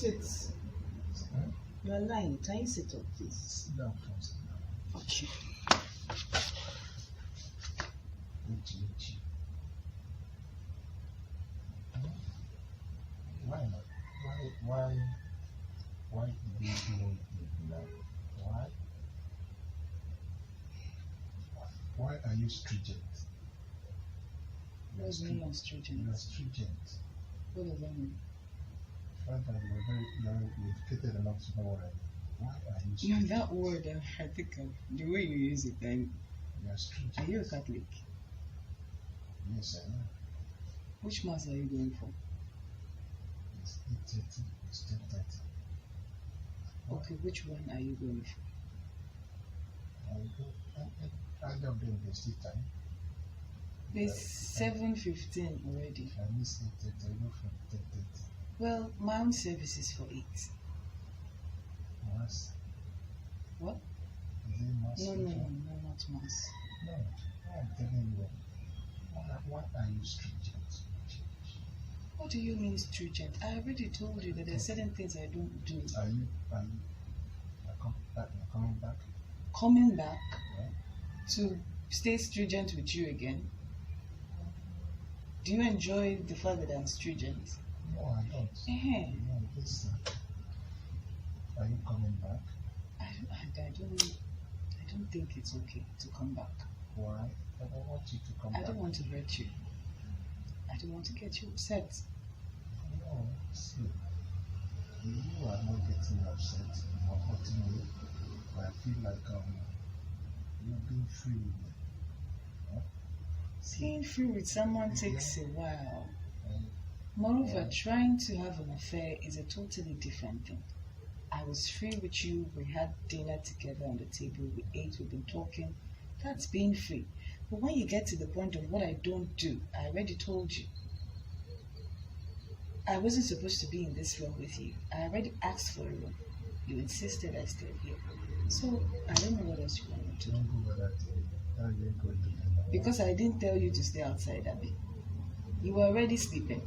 sit? You're lying. Can you sit up, please? Sit down first. Okay. Why not? Why do you do that? Why are you stringent? What does it mean, stringent? You are stringent. What does that mean? Find that you're educated enough to know what I mean. Why are you stringent? That word, I think the way you use it, you are stringent. are you a Catholic? Yes, I am. Which mass are you going for? It's 8:30. It's 10:30. Okay, which one are you going for? I don't do investing time. It's 7:15 already. I miss 8:30. I go from 10:30. Well, my own service is for 8. Mass? What? Is it mass? No, not mass. No, I'm telling you. Why are you stringent? What do you mean stringent? I already told you that there are certain things I don't do. Are you coming back? Coming back Yeah. to stay stringent with you again? Do you enjoy the fact that I'm stringent? No, I don't. No, listen. Are you coming back? I don't think it's okay to come back. Why? I don't want you to come back. I don't want to hurt you. I don't want to get you upset. No, see, you are not getting upset or hurting me, but I feel like you're being free with me. Huh? Being free with someone takes a while. And Moreover, trying to have an affair is a totally different thing. I was free with you, we had dinner together on the table, we ate, we've been talking. That's being free. But when you get to the point of what I don't do, I already told you. I wasn't supposed to be in this room with you. I already asked for a room. You insisted I stayed here. So I don't know what else you want me to do. don't go over that thing. How are you going to do that? Because I didn't tell you to stay outside, Abby. You were already sleeping.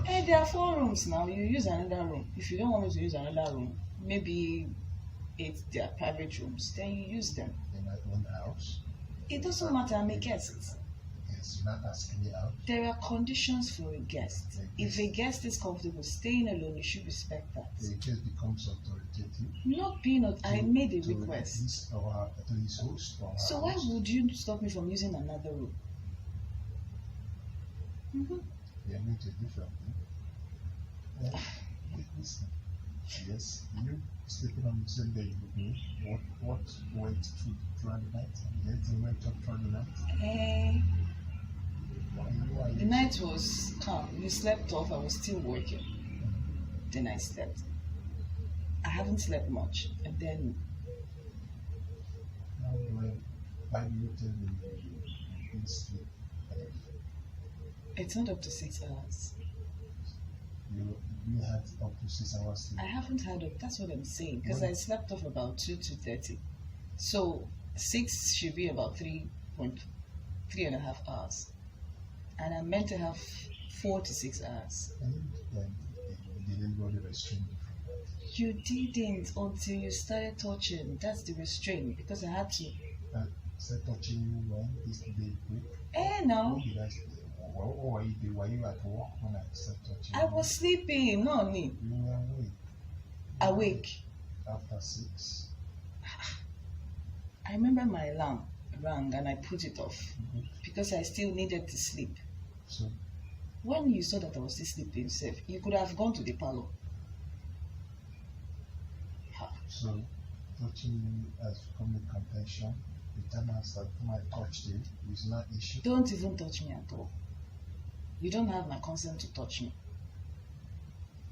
Hey, there are 4 rooms now. You use another room. If you don't want me to use another room, maybe it's their private rooms, then you use them. In my own house. It doesn't matter, I'm a guest. Yes, you're not asking me out. There are conditions for a guest. If a guest is comfortable staying alone, you should respect that. The guest becomes authoritative. Not being, I made a request. To his host or her So why host. would you stop me from using another room? They are not a different thing. Listen. Yes, you sleeping on the same bed with me. What went throughout the night? Everything went up throughout the night. Why The night was calm. You slept off. I was still working. Then I slept. I haven't slept much. And then Why do you tell me you didn't sleep? it's not up to 6 hours. You had up to 6 hours sleep. I haven't had it. That's what I'm saying. Because I slept off about 2:30. So 6 should be about 3.5 hours. And I'm meant to have 4 to 6 hours. And you didn't go to the restraint from that. You didn't until you started touching. That's the restraint. Because I had to. I started touching you when this day break. No. What did I say? What were you doing? Were you at work when I started touching I you? was sleeping. No need. You were awake. Awake. After 6. I remember my alarm rang and I put it off because I still needed to sleep. So, When you saw that I was still sleeping safe, you could have gone to the parlor. so touching me as public contention, the time I touched you is not issue. Don't even touch me at all. You don't have my consent to touch me.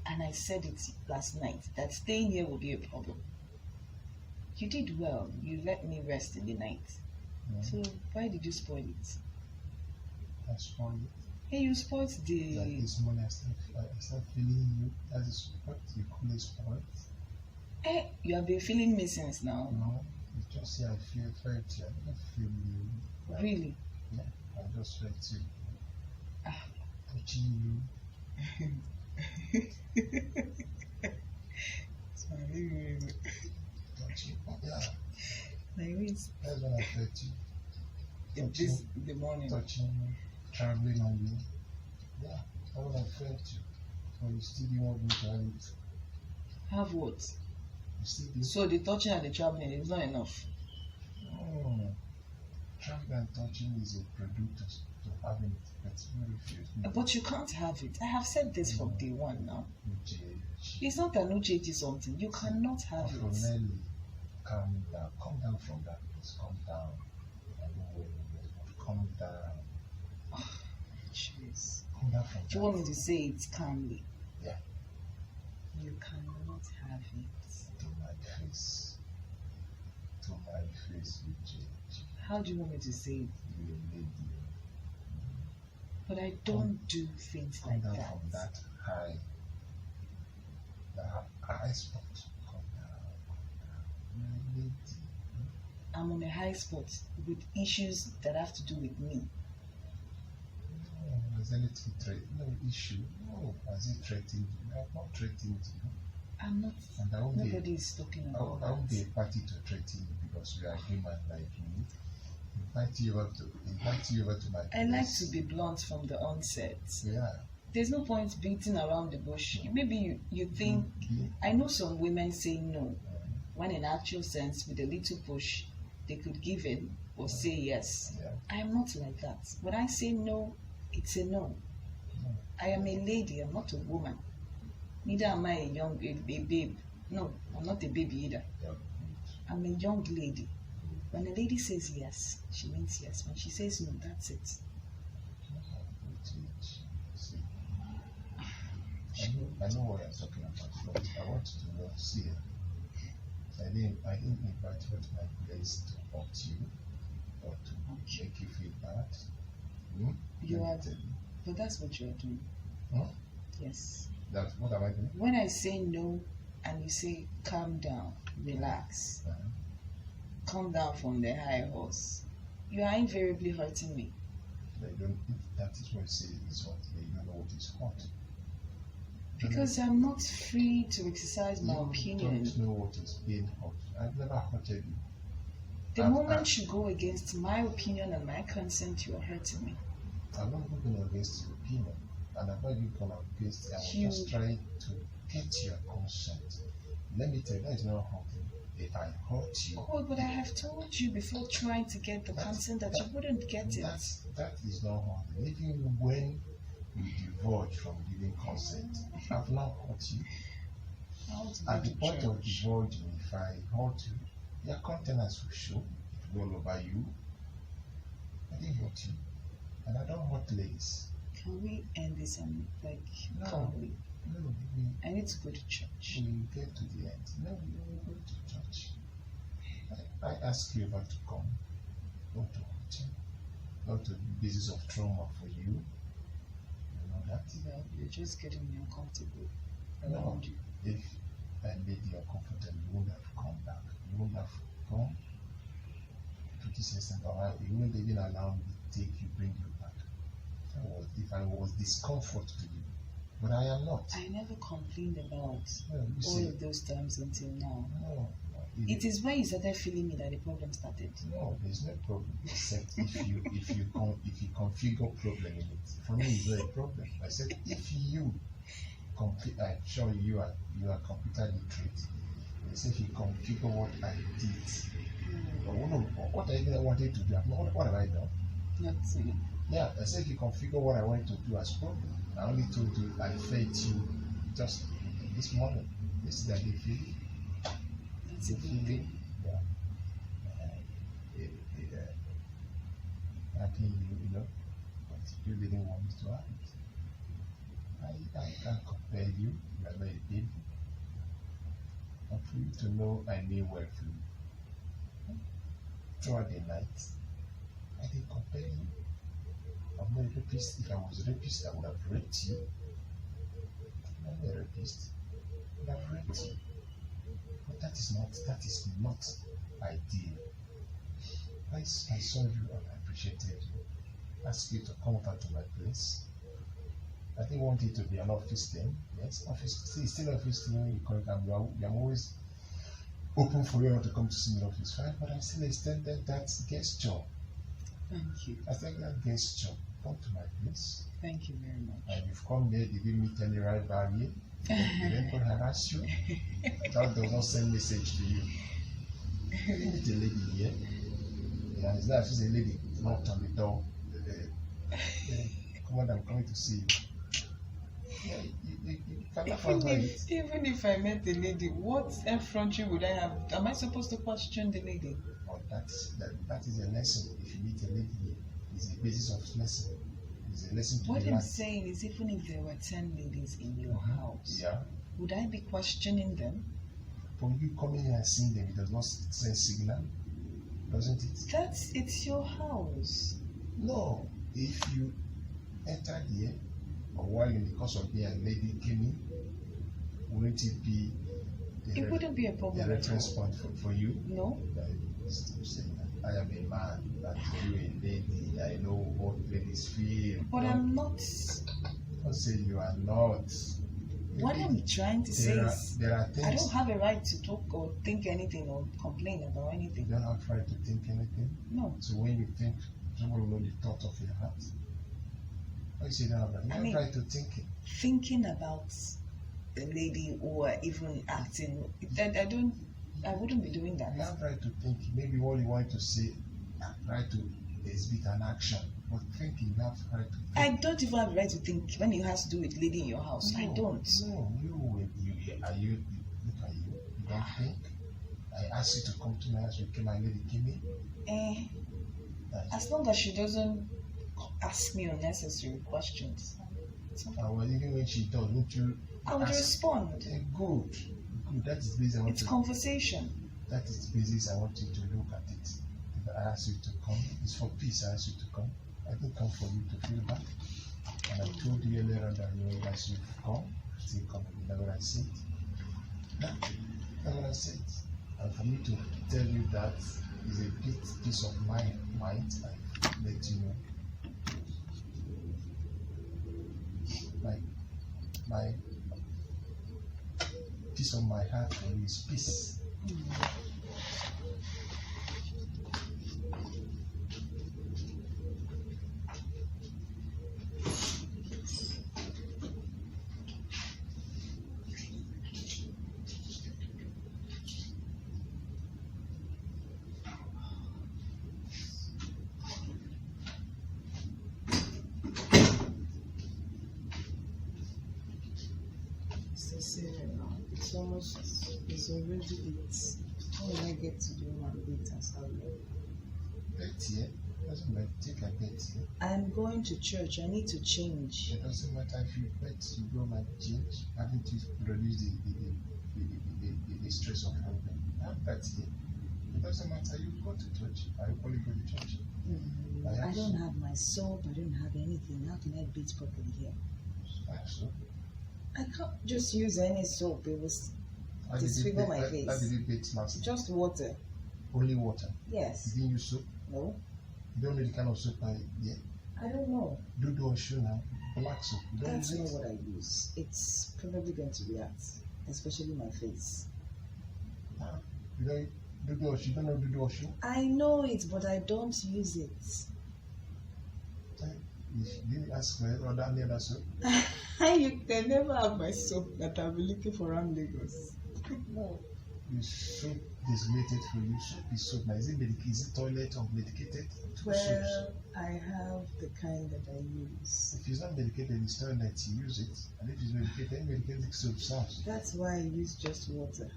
And I said it last night that staying here will be a problem. You did well. You let me rest in the night. Yeah. So why did you spoil it? I spoiled it. Hey, you spoiled Like the... this morning I start feeling you. That is what you call a spoiled. Hey, you have been feeling me since now. No, you just say I felt you. I don't feel you. Like, Really? Yeah, I just felt you. Ah. Touching you. It's my living room. Touching. Yeah. Like this. That's when I felt you. In this in the morning. Touching, traveling on you. Yeah. That's when I felt you. But you still didn't want me to have it. Have what? You still did. So the touching and the traveling is not enough. No. Traveling and touching is a product to having it. That's very few. But you can't have it. I have said this from day one now. It's not that no change is something. You cannot have it. Nelly, calm down. Calm down from that. Please calm down. I know where you're going, but calm down. Jeez. Calm down from Do you that. want me to say it calmly? Yeah. You cannot have it. To my face. To my face, Uche. How do you want me to say it? You're a lady. But I don't do things Come like down that. from that high. The high spot. Come down. You're a lady. I'm on a high spot with issues that have to do with me. No, has anything no issue? No, has it threatened you? I have not threatened you. I'm not. And I won't Nobody is talking I about won't be a that. party to threaten you because you are human like me. Invite you over to my place. I like to be blunt from the onset. Yeah. There's no point beating around the bush. Maybe you think. Yeah. I know some women say no, when in actual sense, with a little push, they could give in or say yes. Yeah. I'm not like that. When I say no, it's a no. No. I am a lady, I'm not a woman. Neither am I a babe. No, I'm not a baby either. Yeah. I'm a young lady. When a lady says yes, she means yes. When she says no, that's it. See, I know what I'm talking about, but I want you to know, see, I didn't invite you to my place to hurt you or to make you feel bad. You are, Let me tell you. but that's what you are doing. Huh? Yes. That's what am I doing? When I say no and you say calm down, relax, Uh-huh. come down from the high horse, you are invariably hurting me. They don't. If that is what you say is hot, they don't know what is hot. Because I'm not free to exercise my You opinion. don't know what is being hot. I've never hurted you. The moment you go against my opinion and my consent, you are hurting me. I'm not going against your opinion, and I'm not even going against. I was You- just trying to get your consent. Let me tell you, that is not hurting. If I hurt you, Oh, but I have told you before trying to get the consent that you wouldn't get it. that is not hurting. Even when you divulge from giving consent, I've not hurt you. I want to At go the to point of church. divulging, if I hurt you, your countenance will show. It will all over you. I didn't hurt you, and I don't hurt ladies. Can we end this and No. calmly? No, we I need to go to church. will get to the end. No, we will go to church. I ask you not to come, not to hurt you, not to be basis of trauma for you. You know that? Well, you're just getting me uncomfortable No. around you. If I made you uncomfortable, you wouldn't have come back. You wouldn't have come to this extent, or you wouldn't even allow me to bring you back. If I was discomfort to you, but I am not. I never complained about No, you all see, of those times until now. no, It is when you started feeling me that the problem started. no, there's no problem except if you configure problem in it. For me, it's not a problem. I said if you I'm sure you are computer literate. I said if you configure what I did, or what I even wanted to do, what have I done? Nothing. Yeah, I said if you configure what I wanted to do as problem. I only told you I fed you just this morning. This is the feeling. That's a good thing. Yeah. I think you know, but you didn't want me to have it. I can't compare you. You are not a baby. And for you to know I mean well for you. Throughout the night, I didn't compare you. I'm not a rapist. If I was a rapist, I would have raped you. I'm not a rapist. I would have raped you. But that is not ideal. I saw you and I appreciated you. Ask you to come over to my place. I think want it to be an office thing. Yes, office. See, it's still office thing when you call it. I'm always open for you to come to see me in office, fine. But I still extended that guest job. Thank you. I think that guest job. Come to my place. Thank you very much. And you've come there. Did you meet any rival here? Did anybody harass you? That does not send message to you. You meet a lady here. Yeah, it's not she's a lady. Knocked on the door. Come on, I'm coming to see you. Yeah, you can laugh about it. Even if I met the lady, what effrontery would I have? Am I supposed to question the lady? Oh, that is a lesson. If you meet a lady here, it's a basis of lesson. It's a lesson to What be I'm learned. saying is, even if there were 10 ladies in your house, Yeah. would I be questioning them? For you coming here and seeing them, it does not send signal, doesn't it? It's your house. No. If you entered here, or while in the course of being a lady came in, wouldn't it be It wouldn't be a problem a at reference all. point for you? No? That is to say that I am a man, that you a lady, I know what ladies feel. But I'm not. Don't say you are not. What I'm trying to say is, there are things I don't have a right to talk or think anything or complain about you anything. don't have right to think anything. No. So when you think, someone will know the thought of your heart. Why you say you don't have right? You have right to think it. Thinking about a lady or even acting, I wouldn't be doing that. You have right to think. Maybe all you want to say, right to exhibit an action. But thinking, you have right to think. I don't even have a right to think when it has to do with lady in your house. I don't. No, you look at you. You don't think. I asked you to come to my house. You came, my lady came in. As long as she doesn't ask me unnecessary questions. It's okay. Well, even when she does, won't you? I would ask? respond. Good. That is the basis I want It's to. conversation. That is the basis I want you to look at it. If I ask you to come, it's for peace. I ask you to come. I didn't come for you to feel bad. And I told you earlier on that as you come, still come. Never I said. Never I said. And for me to tell you that is a bit peace of mind. I let you know. My peace of my heart for you is peace. It's already 8. How will I get to do my 8 and start work? Bet here. Doesn't matter. Take a bet here. I'm going to church. I need to change. It doesn't matter if you bet you go my change. Having to produce the stress of problem. Have that here. It doesn't matter. You go to church. I will probably go to church. I don't have my soap. I don't have anything. How can I beat properly here? So, I can't just use any soap. It was disfigure my face. How did you bait last? Just water. Only water. Yes. You didn't use soap? No. You don't know the kind of soap I yeah. I don't know. Dudu or shoe now. Black soap. You don't That's use not it. what I use. It's probably going to react, especially my face. You don't Dudu or shoe. You don't know Dudu or shoe? I know it, but I don't use it. You ask for any other soap? You can never have my soap that I'll be looking for around Lagos. No. Your soap is related for you. Soap is soap. Now, is it toilet or medicated? Two soaps. Well, I have the kind that I use. If it's not medicated, it's toilet, you use it. And if it's medicated, medicated soap serves. That's why I use just water.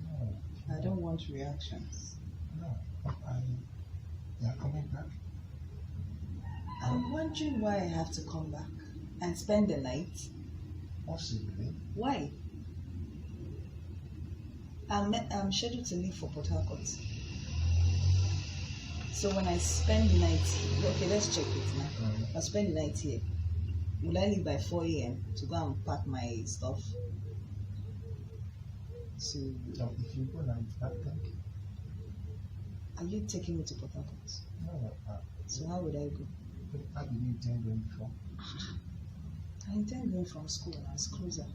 No. I don't want reactions. No. They are coming back. I'm wondering why I have to come back and spend the night. Possibly. Why? I'm scheduled to leave for Port Harcourt. So when I spend the night, okay, let's check it now. I'll spend the night here. Will I leave by 4 a.m. to go and pack my stuff? So, If you go now, it's back then. are you taking me to Port Harcourt? No. So how would I go? How did you intend going before? I intend going from school as cruiser.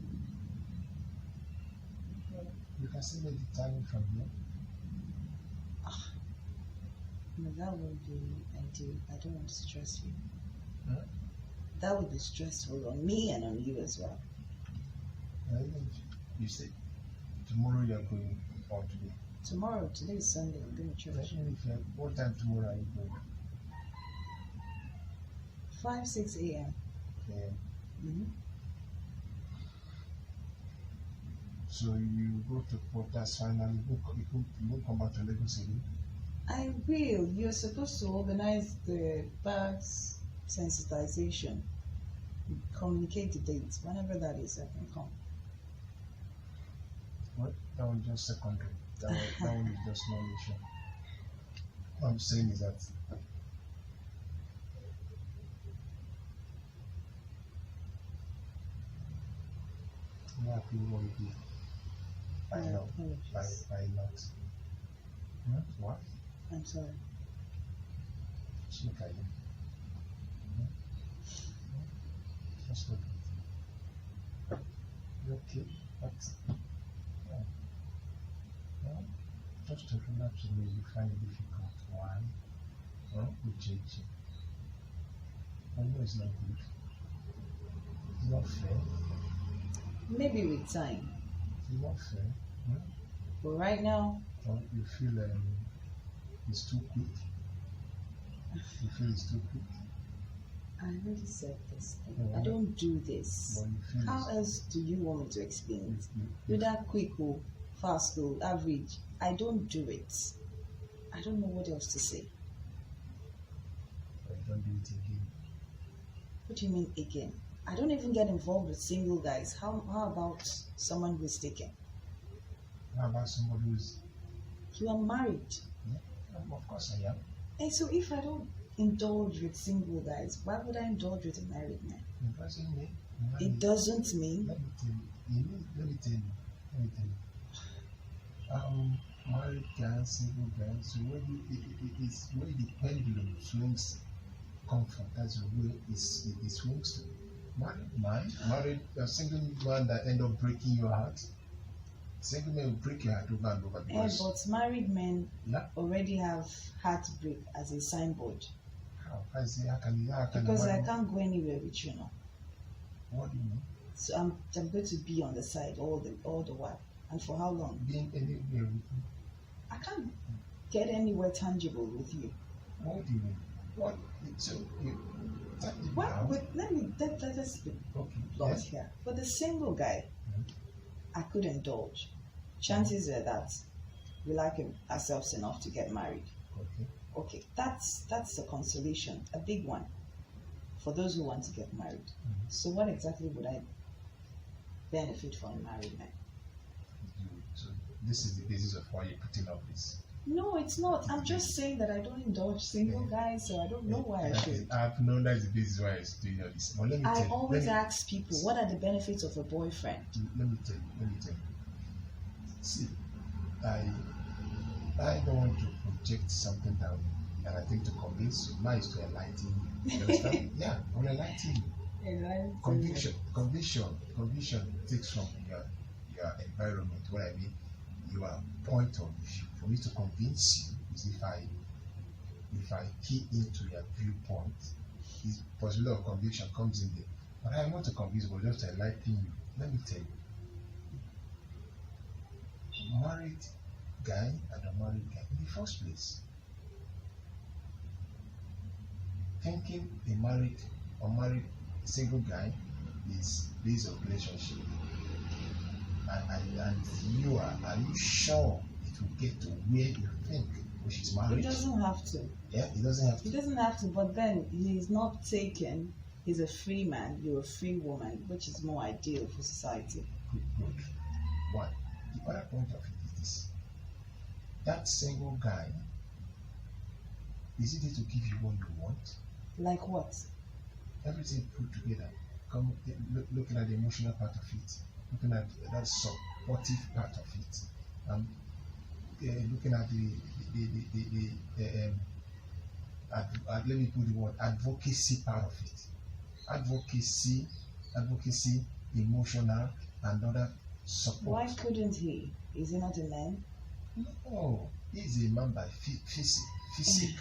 You can still make the timing from here. No, that would be ideal. I don't want to stress you. Huh? That would be stressful on me and on you as well. You say tomorrow you are going or today? Tomorrow, today is Sunday, I'm going to church. What time tomorrow are you going? 5, 6 a.m. Okay. Mm-hmm. So you go to Porter's finally, you won't come back to Lagos again? I will. You're supposed to organize the bags sensitization. Communicate the dates. Whenever that is, I can come. What? That one just secondary. That one is just non-issue. What I'm saying is that what you want to do by My now, apologies. by not. Huh? What? I'm sorry. Just look at you. Just look at you. Okay, but well, just to relax me, you find it difficult. Why? Well, we change it. I know it's not good. It's not fair. Maybe with time. It's not fair. Huh? But right now, Or you feel it's too quick. You feel it's too quick. I already said this thing. Yeah. I don't do this. But you feel How else do you want me to explain it? you Whether quick or fast or average, I don't do it. I don't know what else to say. don't do it again. What do you mean again? I don't even get involved with single guys. How about someone who is taken? How about somebody who's You are married. of course I am. And so if I don't indulge with single guys, why would I indulge with a married man? It doesn't mean It doesn't mean. Let me tell you. Let me tell you. Married guys, single guys, so it's where the pendulum swings comfort. That's where it swings to. Married man, a single man that end up breaking your heart. Single man will break your heart over and over because. But married men Yeah. already have heartbreak as a signboard. How can Because I can't go anywhere with you now. What do you mean? So I'm going to be on the side all the while. And for how long? Being anywhere with you. I can't get anywhere tangible with you. What do you mean? What? So you. What? But let us be Okay. blunt Yes. here. For the single guy, Mhm. I could indulge. Chances are that we like ourselves enough to get married. Okay. Okay, that's a consolation, a big one, for those who want to get married. Mhm. So what exactly would I benefit from a married man? So this is the basis of why you're putting up this. No, it's not. I'm just saying that I don't indulge single guys, so I don't know why I should. I've known that's the basis why I'm doing all this. But let me tell I you. always ask people, what are the benefits of a boyfriend? Let me tell you. See, I don't want to project something down, and I think to convince you, mine is to enlighten you. You understand? Yeah, I will enlighten you. Conviction takes from your environment. What I mean, your point of view. For me to convince you is if I key into your viewpoint, the possibility of conviction comes in there. But I want to convince you, but just to enlighten you. Let me tell you. Married guy and unmarried guy in the first place. Thinking a married or married single guy is based on relationship. And are you sure it will get to where you think, which is marriage? It doesn't have to. Yeah, it doesn't have to. He doesn't have to, but then he's not taken. He's a free man, you're a free woman, which is more ideal for society. Good. One. The other point of it is this. That single guy, is it there to give you what you want? Like what? Everything put together. Looking at the emotional part of it, looking at that supportive part of it, looking at let me put the word advocacy part of it. Advocacy advocacy, emotional, and other support. Why couldn't he? Is he not a man? No, he's a man by physique,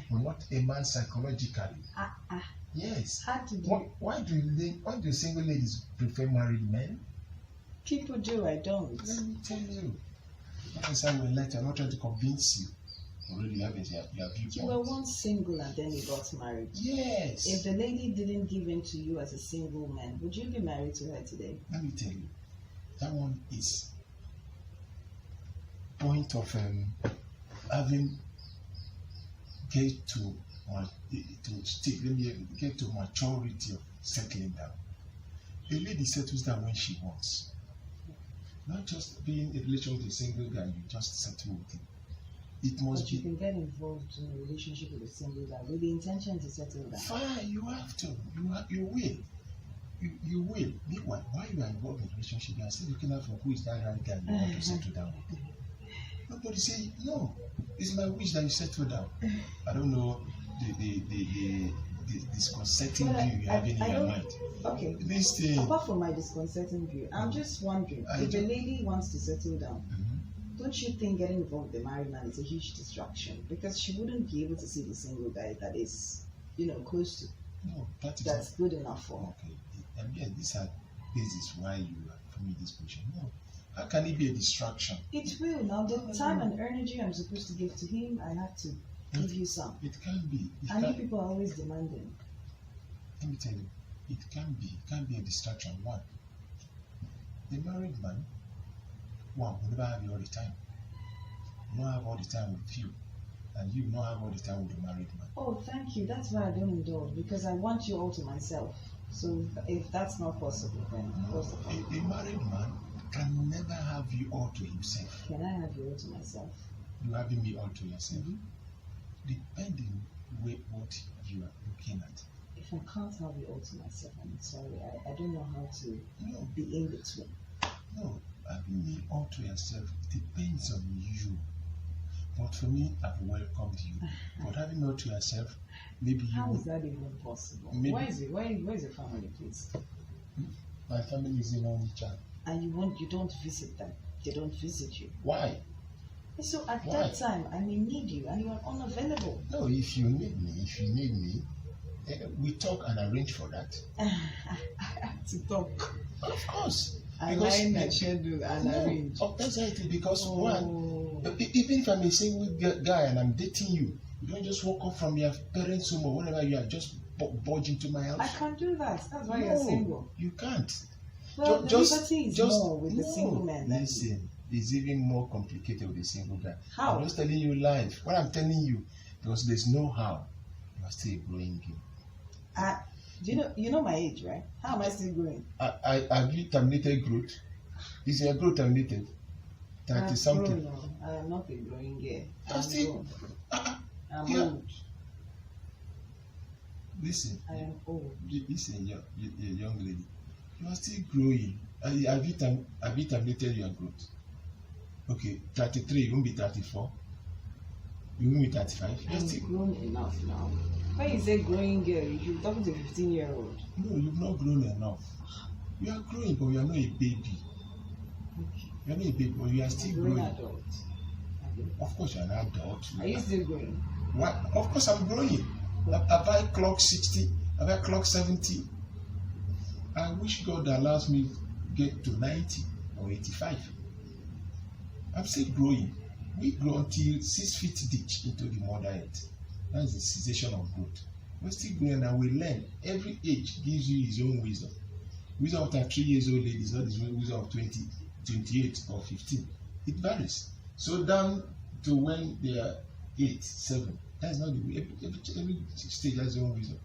but not a man psychologically. Yes. How did Why do single ladies prefer married men? people do? I don't. Let me tell you. I'm not trying to convince you. Already you have viewpoints. You were once single and then you got married. Yes. If the lady didn't give in to you as a single man, would you be married to her today? Let me tell you, that one is point of having get to maturity of settling down. A lady settles down when she wants. Not just being in a relation with a single guy, you just settle with him. It must but be. You can get involved in a relationship with a single guy with the intention to settle down. Fine, you have to. You will. You will. Meanwhile, while you are involved in a relationship, you are still looking out for who is that right guy you want to settle down with. Nobody say no. It's my wish that you settle down. I don't know the disconcerting view you have in your mind. Okay. This thing. Apart from my disconcerting view, I'm just wondering if a lady wants to settle down. Don't you think getting involved with a married man is a huge distraction? Because she wouldn't be able to see the single guy that is, close to. No, that's good enough for her. Okay. And again, these are basis why you are forming this question. No. How can it be a distraction? It will. Now, the time and energy I'm supposed to give to him, I have to give you some. It can be. And you people are always demanding. Let me tell you, it can be. It can be a distraction. One, the married man, will never have you all the time. You don't have all the time with you, and you don't have all the time with the married man. Oh, thank you. That's why I don't indulge, because I want you all to myself. So if that's not possible, then what's the point? A married man can never have you all to himself. Can I have you all to myself? You having me all to yourself. Depending what you are looking at. If I can't have you all to myself, I'm sorry. I don't know how to be in between. No, having me all to yourself depends on you. But for me, I've welcomed you. But having me all to yourself, maybe you. How is that even possible? Maybe, where is your family, please? My family is in only child. And you don't visit them. They don't visit you. Why? So at that time, I may need you, and you are unavailable. No, if you need me, we talk and arrange for that. I have to talk. Of course. Align and schedule and arrange. Oh, that's right. Because one, even if I'm a single guy and I'm dating you, you don't just walk up from your parents' home or wherever you are, just budge into my house. I can't do that. That's why you're single. You can't. Well, the liberty is more with the single man. Listen, it's even more complicated with the single guy. How? I'm just telling you live. What I'm telling you, because there's no how. You are still growing game. You know my age, right? How am I still growing? Have you terminated growth? Is your growth terminated? 30 something. No, I am not a growing girl. I'm yeah. old. Listen. I am old. Listen, you're a young lady. You are still growing. Have you terminated your growth? Okay, 33, you won't be 34. You won't be 35. I'm still grown enough now. When you say growing girl, you're talking to a 15-year-old. No, you've not grown enough. You are growing, but you are not a baby. Okay. You are not a baby, but you are still growing. Adult. Of course, you're an adult. Are you still growing? What? Of course, I'm growing. Have I clocked 60? Have I clocked 70? I wish God allows me to get to 90 or 85. I'm still growing. We grow until 6 feet deep into the mother earth. That's the cessation of growth. We're still growing and we learn. Every age gives you his own wisdom. Wisdom after 3 years old lady is not the wisdom of 20, 28 or 15. It varies. So down to when they are 8, 7. That's not the way. Every stage has its own wisdom.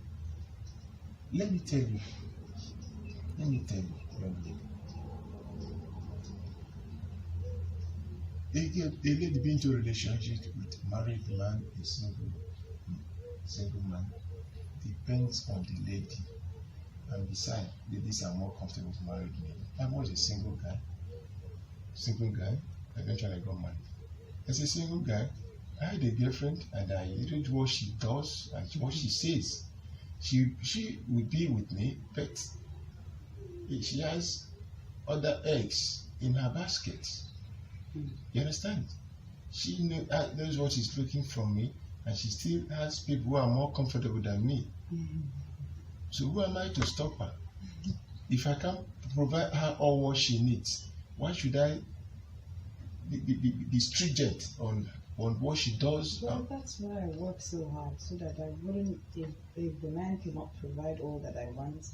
Let me tell you, young lady. A lady being into a relationship with a married man, a single man, depends on the lady. And besides, ladies are more comfortable with married men. I was a single guy, eventually I got married. As a single guy, I had a girlfriend and I read what she does and what she says. She would be with me, but she has other eggs in her basket. You understand? She knows what she's looking from me, and she still has people who are more comfortable than me. So who am I to stop her? If I can't provide her all what she needs, why should I be stringent on what she does? Well, that's why I work so hard, so that I wouldn't, if the man cannot provide all that I want,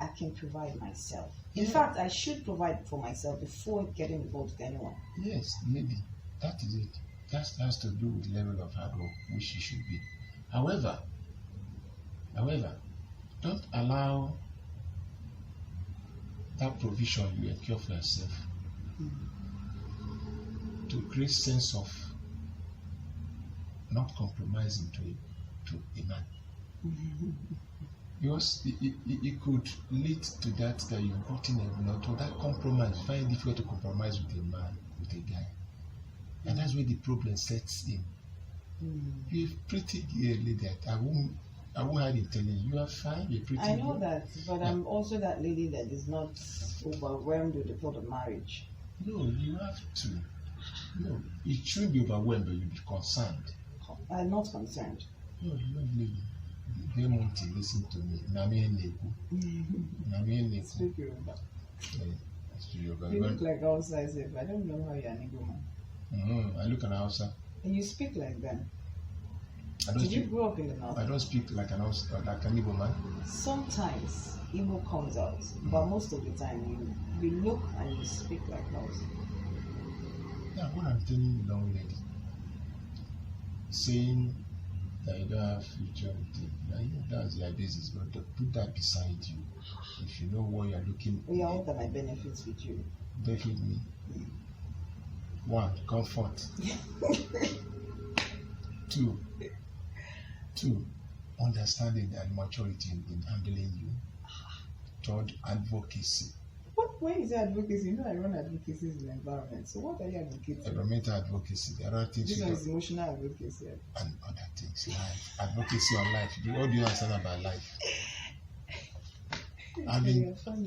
I can provide myself. In fact, I should provide for myself before getting involved with anyone. Yes, maybe. That is it. That has to do with the level of hard work which she should be. However, don't allow that provision you incur for yourself to create sense of not compromising to a man. Because it could lead to that you've gotten a lot of that compromise. It's very difficult to compromise with a man, with a guy. And that's where the problem sets in. You're a pretty lady that I won't hide in telling you are fine, you're pretty. I know that, but I'm also that lady that is not overwhelmed with the thought of marriage. No, you have to. No, it shouldn't be overwhelmed, but you'll be concerned. I'm not concerned. No, lady. They want to listen to me. Speak Yoruba. You look like Hausa, I don't know how you're an Igbo man. I look at Hausa. And you speak like them. Did you grow up in the north? I don't speak like an Igbo man. Sometimes Igbo comes out, but most of the time you look and you speak like Hausa. Yeah, what I'm telling you, young lady, saying that you don't have future with it, that's your business, but put that beside you. If you know what you're looking for. What are my benefits with you? Benefit me. 1, comfort. 2, understanding and maturity in handling you. 3, advocacy. Why is it advocacy? You know I run advocacy in the environment. So what are you advocating? Environmental advocacy. There are things. This one is emotional advocacy. And other things. Life. Advocacy on life. What do you understand about life?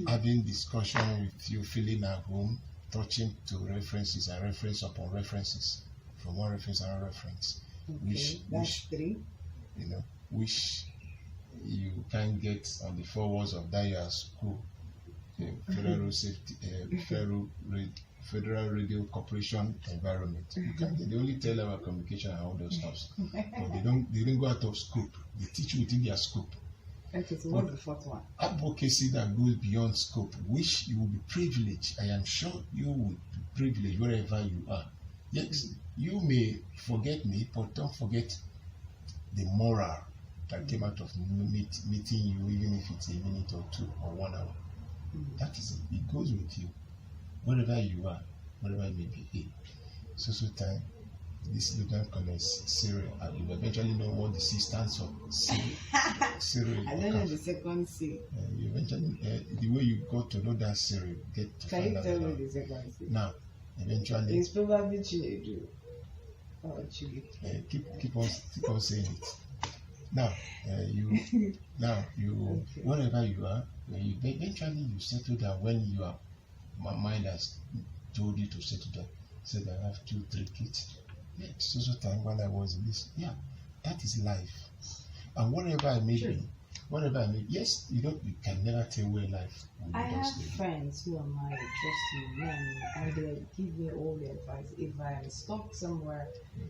Having discussion with you, feeling at home, touching to references and reference upon references. From one reference to another reference. Okay, that's 3. Which you can get on the 4 walls of that your school. Federal Safety, Federal Radio Corporation environment. They only tell about communication and all those stuff, but they don't go out of scope. They teach within their scope. Okay, so what's the 4th one? Advocacy that goes beyond scope, which you will be privileged. I am sure you will be privileged wherever you are. Yes, you may forget me, but don't forget the moral that came out of meeting you, even if it's a minute or 2 or 1 hour. That is it. It goes with you. Wherever you are, wherever you may be. So time, this little connects cereal. You eventually know what the C stands for. Cereal. I don't know the second C. You eventually, the way you got to know that cereal, get to Can you tell me the second C? Now, eventually. It's probably Chinedu. Or Chile. Keep on saying it. Now, okay. Wherever you are, eventually you settle down when my mind has told you to settle down. Said I have 2, 3 kids. Yeah, so time when I was in this. Yeah, that is life. And whatever I may be, yes, you can never tell where life will be. I have friends who are married, trust me, and they give me all the advice. If I am stuck somewhere,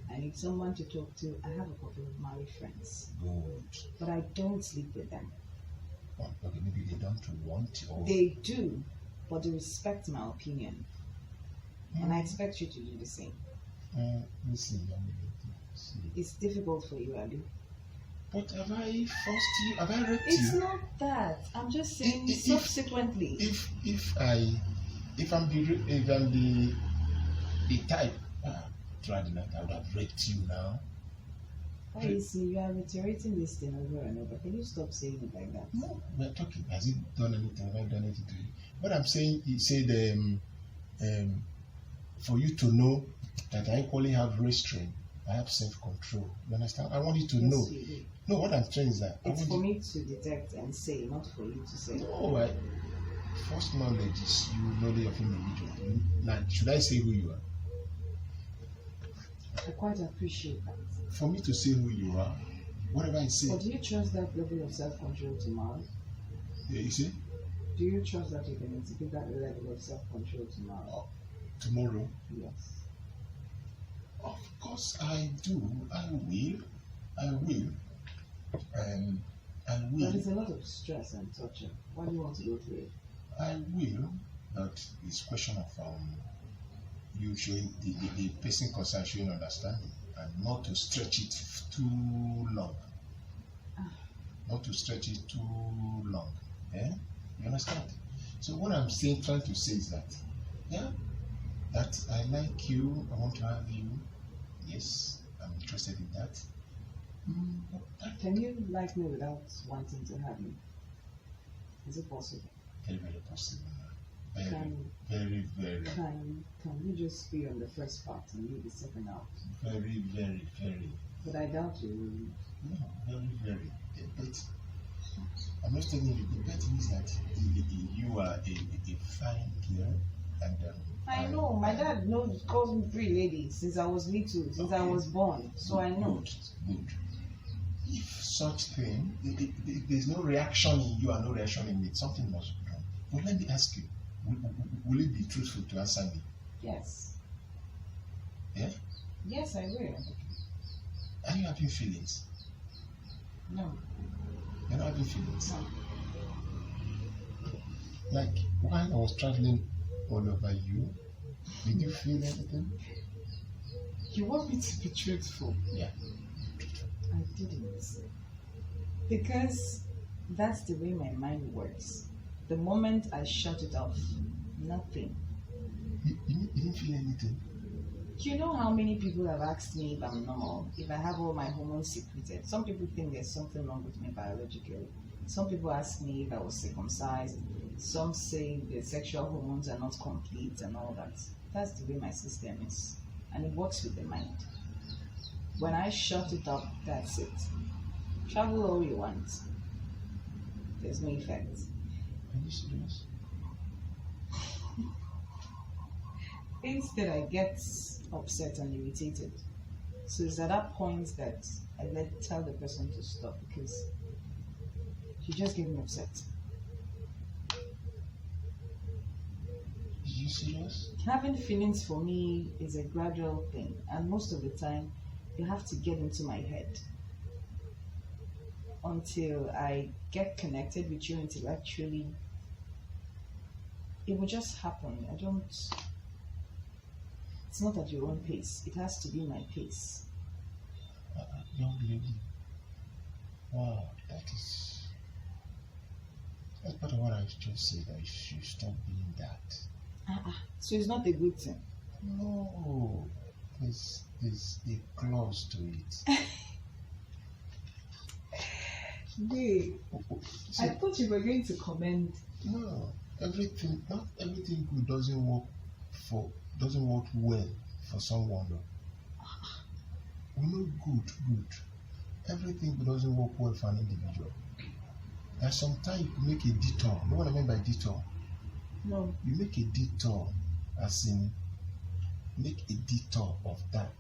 I need someone to talk to. I have a couple of married friends. Good. But I don't sleep with them. Okay, maybe they don't want or they do, but they respect my opinion. And I expect you to do the same. Listen. It's difficult for you, Abby. But have I forced you? Have I raped you? It's not that. I'm just saying subsequently. If I'm the type trying that, I would have raped you now. You see, you are reiterating this thing over and over. Can you stop saying it like that? No, we're talking. Has it done anything? Have I done anything to you? What I'm saying, he said, for you to know that I equally have restraint, I have self-control. You understand? I want you to know. You do. No, what I'm saying is that it's for me to detect and say, not for you to say. No, First knowledge is you knowledge of individual. Now, should I say who you are? I quite appreciate that. For me to say who you are, whatever I say. But do you trust that level of self-control tomorrow? Yeah, you see? Do you trust that you can exhibit that level of self-control tomorrow? Tomorrow? Yes. Of course I do. I will. I will. I will. But it's a lot of stress and torture. Why do you want to go through it? I will, but it's a question of you showing the person concerned showing understanding and not to stretch it too long. Not to stretch it too long. Yeah? You understand? So what I'm trying to say is that, yeah, that I like you, I want to have you. Yes, I'm interested in that. Can you like me without wanting to have me? Is it possible? Very, very possible. Very, Can- very, very, Can you just be on the first part and leave the second out? very, very, very, But I doubt you. no, very, very. The bet. I'm not telling you, the bet is that you are a fine girl, and I know. My dad calls me pretty lady since I was little, since I Okay. was born. So I know. Good. If such thing, there's no reaction in you and no reaction in me, something must be wrong. But let me ask you, will it be truthful to answer me? Yes. Yeah? Yes, I will. Are you having feelings? No. You're not having feelings. No. Like while I was traveling all over you, did you feel anything? You want me to be truthful? Yeah. I didn't. Because that's the way my mind works. The moment I shut it off, nothing. You didn't feel anything? You know how many people have asked me if I'm normal, if I have all my hormones secreted. Some people think there's something wrong with me biologically. Some people ask me if I was circumcised. Some say the sexual hormones are not complete and all that. That's the way my system is. And it works with the mind. When I shut it up, that's it. Travel all you want. There's no effect. Are you serious? Instead, I get upset and irritated. So it's at that point that I tell the person to stop because she just gave me upset. Are you serious? Having feelings for me is a gradual thing, and most of the time, you have to get into my head. Until I get connected with you intellectually, it will just happen. It's not at your own pace. It has to be my pace. Young lady. Wow, that's part of what I just said. I should stop being that. So it's not a good thing. No, there's a clause to it. Babe, See, I thought you were going to commend. no, not everything good doesn't work well for someone. No. We know good. Everything good doesn't work well for an individual. And sometimes you make a detour. You know what I mean by detour? No. You make a detour, as in make a detour of that.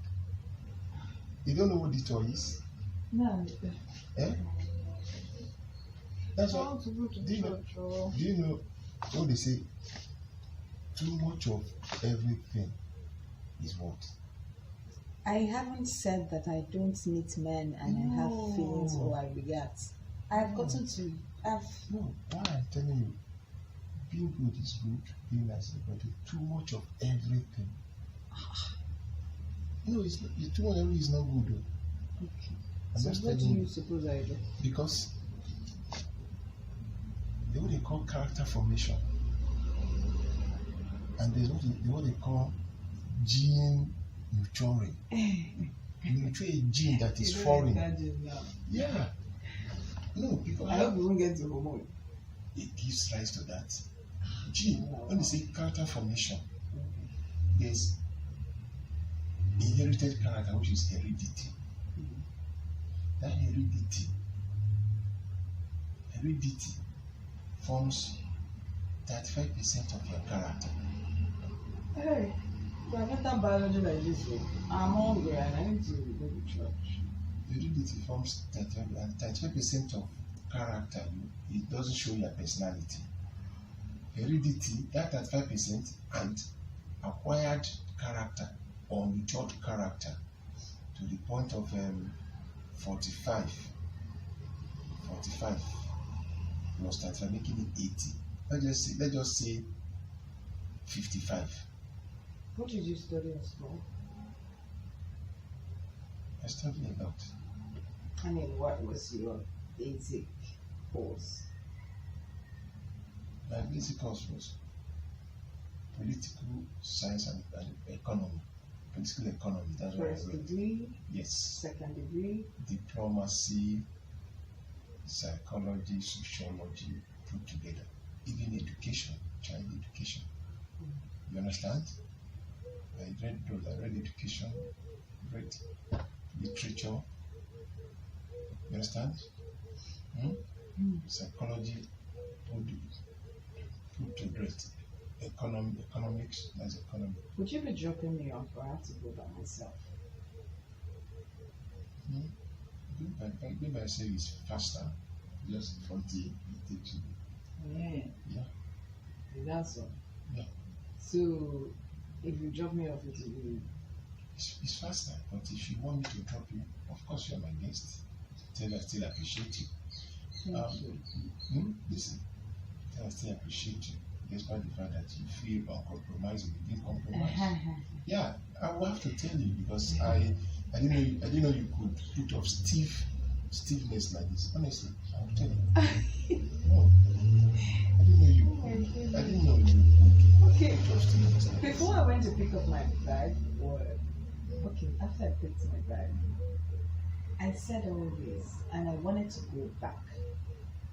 You don't know what detour is? No. Eh? That's I what. want to go to Do you know? church. Or... Do you know what they say? Too much of everything is what? I haven't said that I don't meet men and I have feelings or I react. I've gotten to have. No, what I'm telling you, being good is good, being nice is good, but too much of everything. No, it's not, too much of everything is not good. Though. Okay. I'm So just what do telling you suppose I do? because there's what they call character formation, and there's what they call gene maturing. You mature a gene that is foreign. Yeah. No, because I hope you won't get the hormone. it gives rise to that. Gene, when they say character formation, there's inherited character, which is heredity. That heredity forms 35% of your character. Hey, I got that biology like this. I'm hungry and I need to go to church. Heredity forms 35% of character. It doesn't show your personality. Heredity, that 35%, and acquired character or matured character to the point of 45 plus 35, making it 80. Let's just say 55. What did you study at school? I studied a lot. I mean, what was your basic course? My basic course was political science and economy. Political economy. That's what I First read. degree? Yes. Second degree? Diplomacy, psychology, sociology put together. Even education, child education. You understand? I read those. I read education, read literature. You understand? Psychology put to rest. Economics, that's economy. Would you be dropping me off or I have to go by myself? Go by myself is faster. Just 40, it takes you. Yeah. Yeah. That's all. Yeah. So, if you drop me off, it will be... It's faster, but if you want me to drop you, of course you're my guest. Tell I still appreciate you. Thank you. Listen, tell I still appreciate you, despite the fact that you feel uncompromising. You didn't compromise. Yeah, I will have to tell you because I didn't know you could put off stiffness like this. Honestly, I will tell you. No, I didn't know you could Okay. put off stiffness like this. Before I went to pick up my bag, after I picked my bag, I said all this and I wanted to go back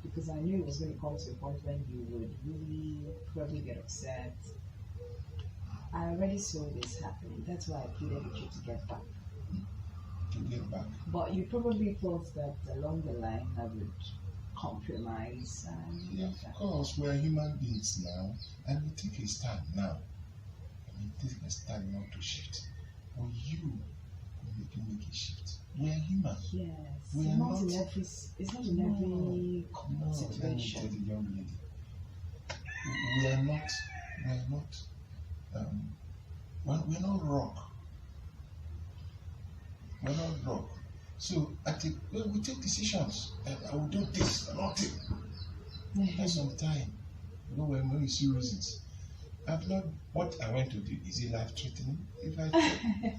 because I knew it was going to come to a point when you would really probably get upset. I already saw this happening. That's why I pleaded with you to get back. To get back. But you probably thought that along the line I would compromise and Yeah, of course, we're human beings now, and we take a stand now. We take a stand not to shift. But you make a shift. We are human. Yes, We it's are not not- in every situation. No, let me tell the young lady. We're not rock. We're not rock. So we take decisions. I will do this or nothing. Take some time. When we see reasons. I've not what I went to do. Is it life threatening?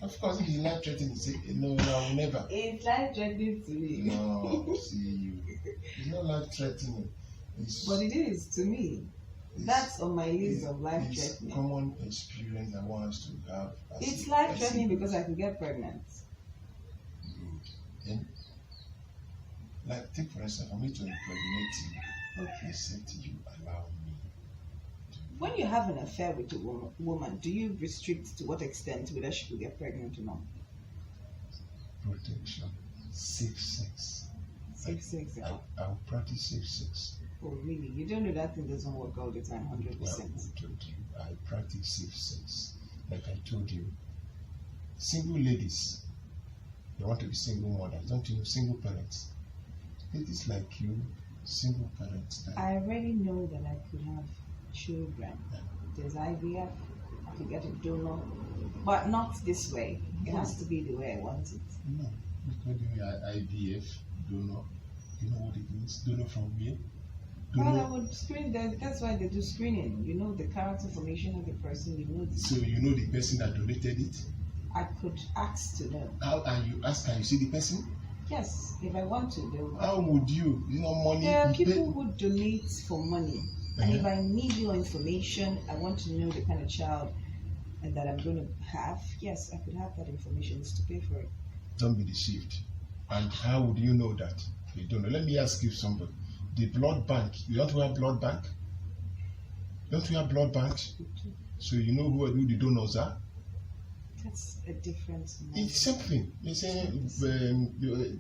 Of course, if it's life threatening, say no, I will never. It's life threatening to me. No, see you. It's not life threatening. But it is to me. That's on my list of life It's threatening. common experience I want us to have. It's life threatening because I could get pregnant. And like take for instance, for me to impregnate you, Okay. I said to you, allow me. When you have an affair with a woman, do you restrict to what extent whether she could get pregnant or not? Protection, safe sex. Safe sex. I will practice safe sex. Oh, really? You don't know that thing doesn't work all the time, 100%. Well, I told you, I practice safe sex. Like I told you, single ladies, they want to be single mothers, don't you know, single parents. Ladies like you, single parents. I already know that I could have children. There's IVF, I could get a donor, but not this way. It has to be the way I want it. No, because you IVF, donor, you know what it means? Donor from where? Well, I would screen them. That's why they do screening. You know the character information of the person. You know. So you know the person that donated it? I could ask to know. How and you ask? Can you see the person? Yes, if I want to, they will. How would you? You know, money. There are you people pay- who donate for money, and if I need your information, I want to know the kind of child that I'm going to have. Yes, I could have that information. It's to pay for it. Don't be deceived. And how would you know that? You don't know. Let me ask you something. The blood bank. You don't have blood bank? Don't you have blood banks? So you know who the donors are? That's a different matter. It's something. You say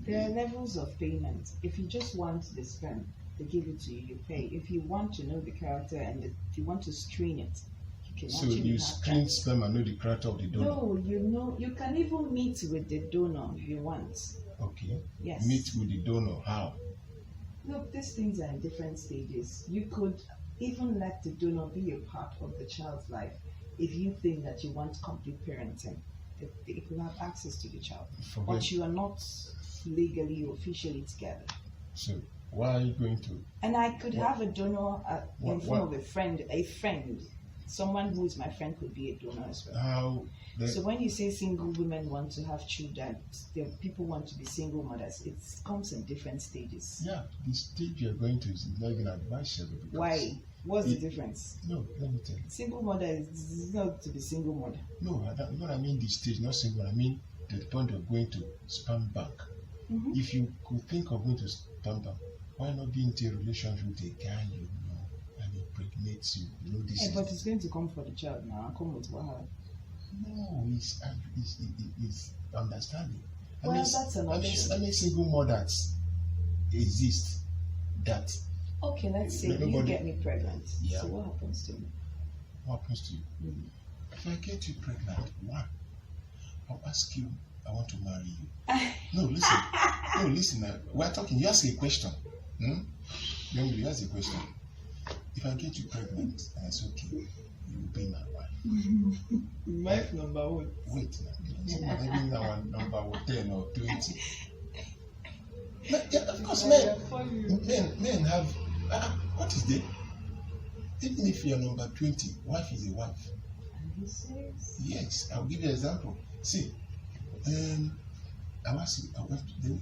There are levels of payment. If you just want the sperm, they give it to you, you pay. If you want to know the character and if you want to screen it, you can So actually you have screen that. sperm and know the character of the donor. No, you know, you can even meet with the donor if you want. Okay. Yes. Meet with the donor. How? Look, these things are in different stages. You could even let the donor be a part of the child's life if you think that you want complete parenting. They could have access to the child, but you are not legally or officially together. So why are you going to? And I could have a donor in form of a friend, someone who is my friend could be a donor as well. How? So when you say single women want to have children, people want to be single mothers, it comes in different stages. Yeah, the stage you're going to is not even advisable. Why? What's the difference? No, let me tell you. Single mother is not to be single mother. No, what I mean the stage, not single. I mean the point of going to sperm bank. Mm-hmm. If you could think of going to sperm bank, why not be into a relationship with a guy you know and impregnates you? You know this. But it's going to come for the child now. Come with what? No, it's understanding. Well, that's another issue. I mean, single mothers exist that. Okay, let's say you get me pregnant. Yeah. So what happens to me? What happens to you? Mm-hmm. If I get you pregnant, one, I'll ask you, I want to marry you. No, listen. No, listen. We're talking. You ask a question. Young lady, you ask a question. If I get you pregnant, and it's okay, you will be my wife. Wife number one. Wait, maybe now number 10 or 20. But, yeah, of course, men have. What is there? Even if you are number 20, wife is a wife. Yes, I'll give you an example. See, I want you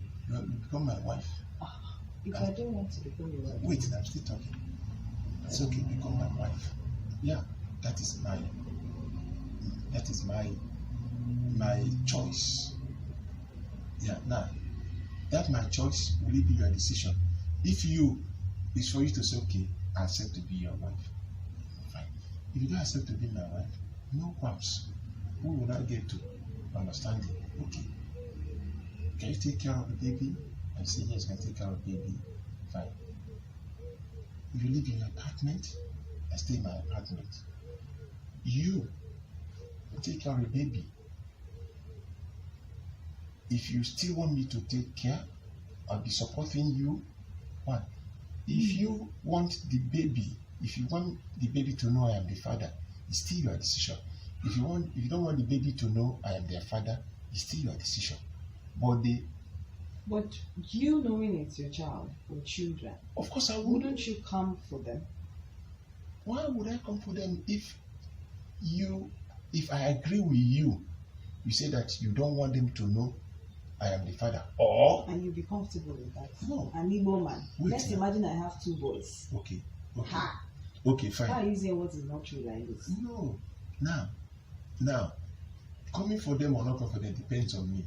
become my wife. If I don't want to become your wife. Wait, I'm still talking. It's okay, become my wife. Yeah, that is my choice. Yeah, now that my choice will it be your decision. If it's for you to say, okay, I accept to be your wife. Fine. If you don't accept to be my wife, no qualms. We will not get to understanding. Okay. Can you take care of the baby? And say yes, I can take care of the baby. Fine. If you live in an apartment, I stay in my apartment. You take care of the baby. If you still want me to take care, I'll be supporting you. One. If you want the baby to know I am the father, it's still your decision. If you don't want the baby to know I am their father, it's still your decision. But you knowing it's your child or children, of course I would. Wouldn't you come for them? Why would I come for them if I agree with you, you say that you don't want them to know I am the father, and you'll be comfortable with that? No. An Igbo man. Let's now. imagine I have 2 boys. Okay. Ha. Okay, fine. Why are you saying what is not true like this? No. Now, coming for them or not coming for them depends on me.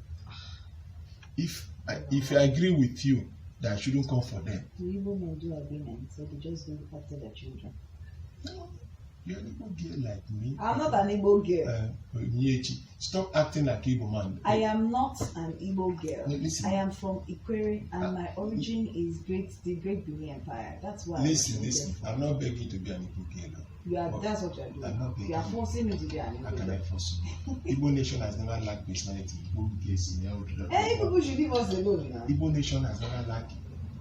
If I agree with you that I shouldn't come for them. Do Igbo men do agreement, so they just go after their children? No. You're an Igbo girl like me. I'm not an Igbo girl. Stop acting like Igbo man. I am not an Igbo girl. No, listen. I am from Ikwere, and my origin is the Great Benin Empire. That's why. Listen. I'm not begging to be an Igbo girl. That's what you're doing. I'm not begging. You are forcing me to be an Igbo girl. How can I force you? Igbo nation has never lacked personality. Hey, people should leave us alone now. Igbo nation has never lacked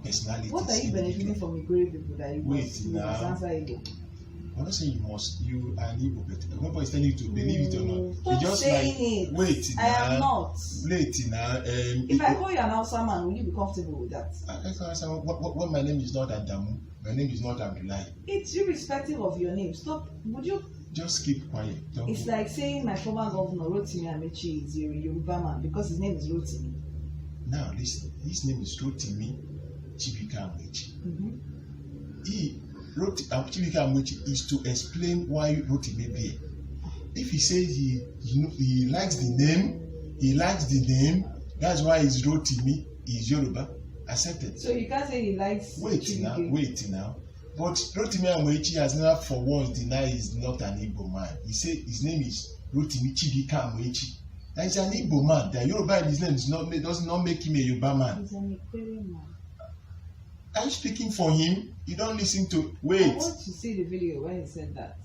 personality. What are you benefiting from Ikwere people that you must answer Igbo? I'm not saying you are an Igbo, but nobody is telling you to believe it or not. Stop just saying it. Wait I am not. Wait now. If I call you an Hausa man, will you be comfortable with that? What my name is not Adamu. My name is not Abdullahi. It's irrespective of your name. Stop. Would you? Just keep quiet. It's like saying my former governor Rotimi Amechi is a Yoruba man because his name is Rotimi. Now listen. His name is Rotimi Chibika Amechi. Chibika Amechi is to explain why Rotimi there. If he says he likes the name, that's why he's Rotimi, he's Yoruba, accepted. So you can't say he likes Wait now. But Rotimi Amechi has never for once denied he's not an Igbo man. He said his name is Rotimi Chibika Amechi. That is an Igbo man. The Yoruba in his name does not make him a Yoruba man. He's an Ikwere man. Are you speaking for him? You don't listen to. I Wait. want to see the video when he said that.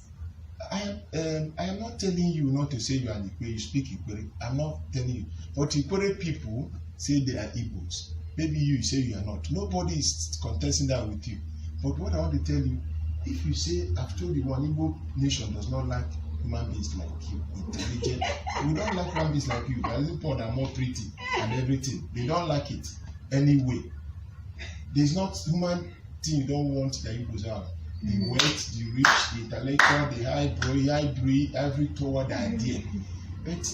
I am not telling you not to say you are Ikwe, you speak Ikwe. I'm not telling you. But Ikwe people say they are Igbos. Maybe you say you are not. Nobody is contesting that with you. But what I want to tell you, if you say, I've told you one Igbo nation does not like human beings like you, intelligent. We don't like human beings like you. There isn't poor that are more pretty and everything. They don't like it anyway. There's not human thing you don't want that Igbos are. The wet, the rich, the intellectual, the high breed, every toward the idea. But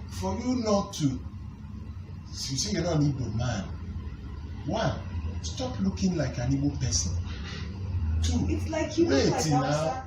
for you not to, you say you're not an Igbo man. One, stop looking like an Igbo person. Two, It's like you wait look like now.